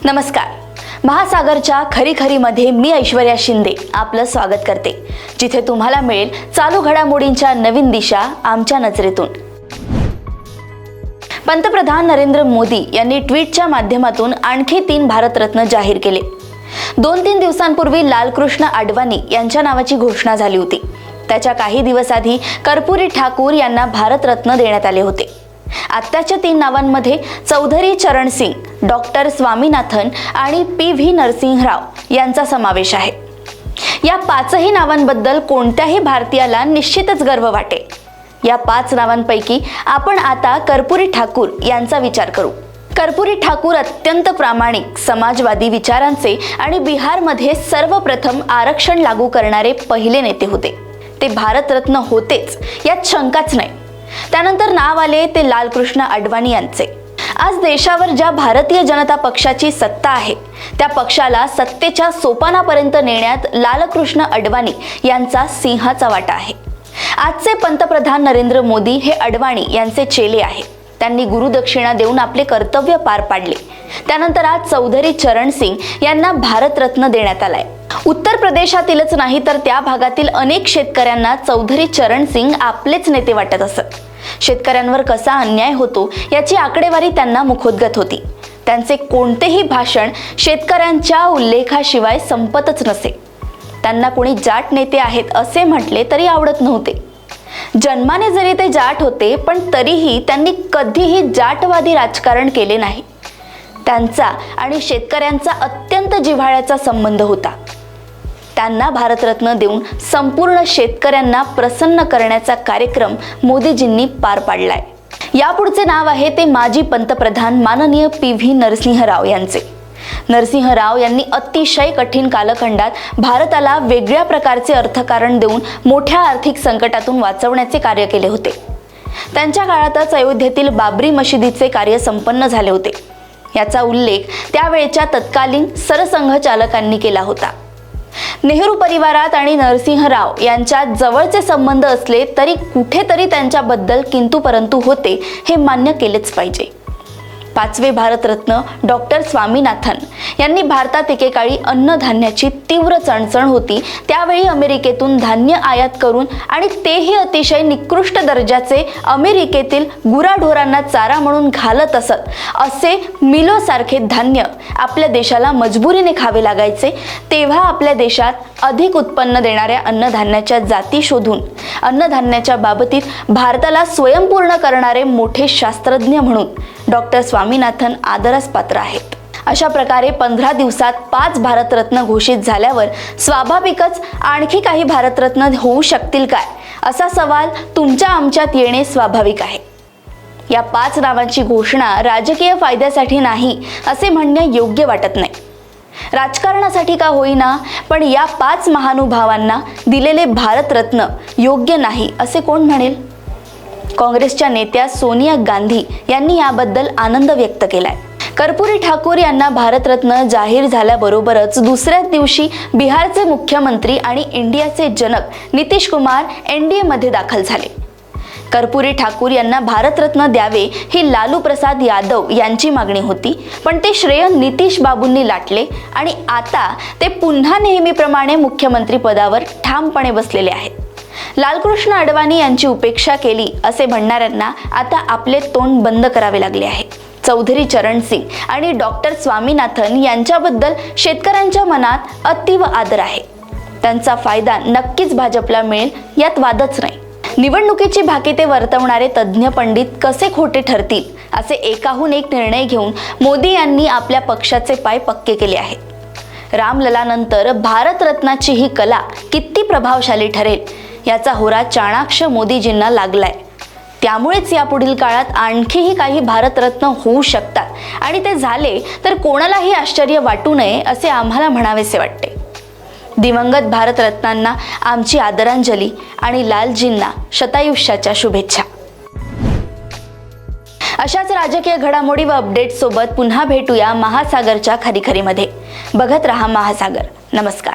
नमस्कार. महासागरच्या खरी-खरीमध्ये मी ऐश्वर्या शिंदे आपलं स्वागत करते, जिथे तुम्हाला मिळेल चालू घडामोडींच्या नवीन दिशा आमच्या नजरेतून. पंतप्रधान नरेंद्र मोदी यांनी ट्विटच्या माध्यमातून आणखी 3 भारतरत्न जाहीर केले. 2-3 दिवसांपूर्वी लालकृष्ण अडवाणी यांच्या नावाची घोषणा झाली होती. त्याच्या काही दिवस आधी कर्पूरी ठाकूर यांना भारतरत्न देण्यात आले होते. आत्ताच्या 3 नावांमध्ये चौधरी चरण सिंग, डॉक्टर स्वामीनाथन आणि PV नरसिंह राव यांचा समावेश आहे. या 5ही नावांबद्दल कोणत्याही भारतीयाला निश्चितच गर्व वाटेल. या 5 नावांपैकी आपण आता कर्पूरी ठाकूर यांचा विचार करू. कर्पूरी ठाकूर अत्यंत प्रामाणिक, समाजवादी विचारांचे आणि बिहारमध्ये सर्वप्रथम आरक्षण लागू करणारे पहिले नेते होते. ते भारतरत्न होतेच यात शंकाच नाही. त्यानंतर नाव आले ते लालकृष्ण अडवाणी यांचे. आज देशावर ज्या भारतीय जनता पक्षाची सत्ता आहे, त्या पक्षाला सत्तेच्या सोपानापर्यंत नेण्यात लालकृष्ण अडवाणी यांचा सिंहाचा वाटा आहे. आजचे पंतप्रधान नरेंद्र मोदी हे अडवाणी यांचे चेले आहेत. त्यांनी गुरुदक्षिणा देऊन आपले कर्तव्य पार पाडले. त्यानंतर आज चौधरी चरण सिंग यांना भारतरत्न देण्यात आलाय. उत्तर प्रदेशातीलच नाही तर त्या भागातील अनेक शेतकऱ्यांना चौधरी चरण सिंग आपलेच नेते वाटत असत. शेतकऱ्यांवर कसा अन्याय होतो याची आकडेवारी त्यांना मुखोद्गत होती. त्यांचे कोणतेही भाषण शेतकऱ्यांच्या उल्लेखाशिवाय संपतच नसे. त्यांना कोणी जाट नेते आहेत असे म्हटले तरी आवडत नव्हते. जन्माने जरी ते जाट होते, पण तरीही त्यांनी कधीही जाटवादी राजकारण केले नाही. त्यांचा आणि शेतकऱ्यांचा अत्यंत जिव्हाळ्याचा संबंध होता. त्यांना भारतरत्न देऊन संपूर्ण शेतकऱ्यांना प्रसन्न करण्याचा कार्यक्रम मोदीजींनी पार पाडलाय. यापुढचे नाव आहे ते माजी पंतप्रधान माननीय PV नरसिंह राव यांचे. नरसिंह राव यांनी अतिशय कठीण कालखंडात भारताला वेगळ्या प्रकारचे अर्थकारण देऊन मोठ्या आर्थिक संकटातून वाचवण्याचे कार्य केले होते. त्यांच्या काळातच अयोध्येतील बाबरी मशिदीचे कार्य संपन्न झाले होते. याचा उल्लेख त्यावेळच्या तत्कालीन सरसंघचालकांनी केला होता. नेहरू परिवारात आणि नरसिंह राव यांच्यात जवळचे संबंध असले तरी कुठेतरी त्यांच्याबद्दल किंतु परंतु होते हे मान्य केलेच पाहिजे. 5वे भारतरत्न डॉक्टर स्वामीनाथन यांनी भारतात एकेकाळी अन्नधान्याची तीव्र चणचण होती. त्यावेळी अमेरिकेतून धान्य आयात करून आणि तेही अतिशय निकृष्ट दर्जाचे अमेरिकेतील गुराढोरांना चारा म्हणून घालत असत असे मिलोसारखे धान्य आपल्या देशाला मजबुरीने खावे लागायचे. तेव्हा आपल्या देशात अधिक उत्पन्न देणाऱ्या अन्नधान्याच्या जाती शोधून अन्नधान्याच्या बाबतीत भारताला स्वयंपूर्ण करणारे मोठे शास्त्रज्ञ म्हणून डॉक्टर स्वामीनाथन आदरास पात्र आहेत. अशा प्रकारे 15 दिवसात 5 भारतरत्न घोषित झाल्यावर स्वाभाविकच आणखी काही भारतरत्न होऊ शकतील काय, असा सवाल तुमच्या आमच्यात येणे स्वाभाविक आहे. या 5 नावांची घोषणा राजकीय फायद्यासाठी नाही असे म्हणणे योग्य वाटत नाही. राजकारणासाठी का होईना, पण या 5 महानुभावांना दिलेले भारतरत्न योग्य नाही असे कोण म्हणेल? काँग्रेसच्या नेत्या सोनिया गांधी यांनी याबद्दल आनंद व्यक्त केलाय. कर्पूरी ठाकूर यांना भारतरत्न जाहीर झाल्याबरोबरच दुसऱ्याच दिवशी बिहारचे मुख्यमंत्री आणि इंडियाचे जनक नितीश कुमार NDA मध्ये दाखल झाले. कर्पूरी ठाकूर यांना भारतरत्न द्यावे ही लालू प्रसाद यादव यांची मागणी होती, पण ते श्रेय नितीश बाबूंनी लाटले आणि आता ते पुन्हा नेहमीप्रमाणे मुख्यमंत्री पदावर ठामपणे बसलेले आहेत. लालकृष्ण अडवाणी यांची उपेक्षा केली असे म्हणणाऱ्यांना आता आपले तोंड बंद करावे लागले आहे. चौधरी चरण सिंग आणि डॉक्टर स्वामीनाथन यांच्याबद्दल शेतकऱ्यांच्या मनात अतीव आदर आहे. त्यांचा फायदा नक्कीच भाजपला मिळेल यात वादच नाही. निवडणुकीची भाकिते वर्तवणारे तज्ज्ञ पंडित कसे खोटे ठरतील असे एकाहून एक निर्णय घेऊन मोदी यांनी आपल्या पक्षाचे पाय पक्के केले आहेत. रामललानंतर भारतरत्नाची ही कला किती प्रभावशाली ठरेल याचा होरा चाणाक्ष मोदीजींना लागलाय. त्यामुळेच यापुढील काळात आणखीही काही भारतरत्न होऊ शकतात आणि ते झाले तर कोणालाही आश्चर्य वाटू नये असे आम्हाला म्हणावेसे वाटते. दिवंगत भारतरत्नांना आमची आदरांजली आणि लालजींना शतायुष्याच्या शुभेच्छा. अशाच राजकीय घडामोडी व अपडेट सोबत पुन्हा भेटूया महासागरच्या खरी-खरीमध्ये. बघत रहा महासागर. नमस्कार.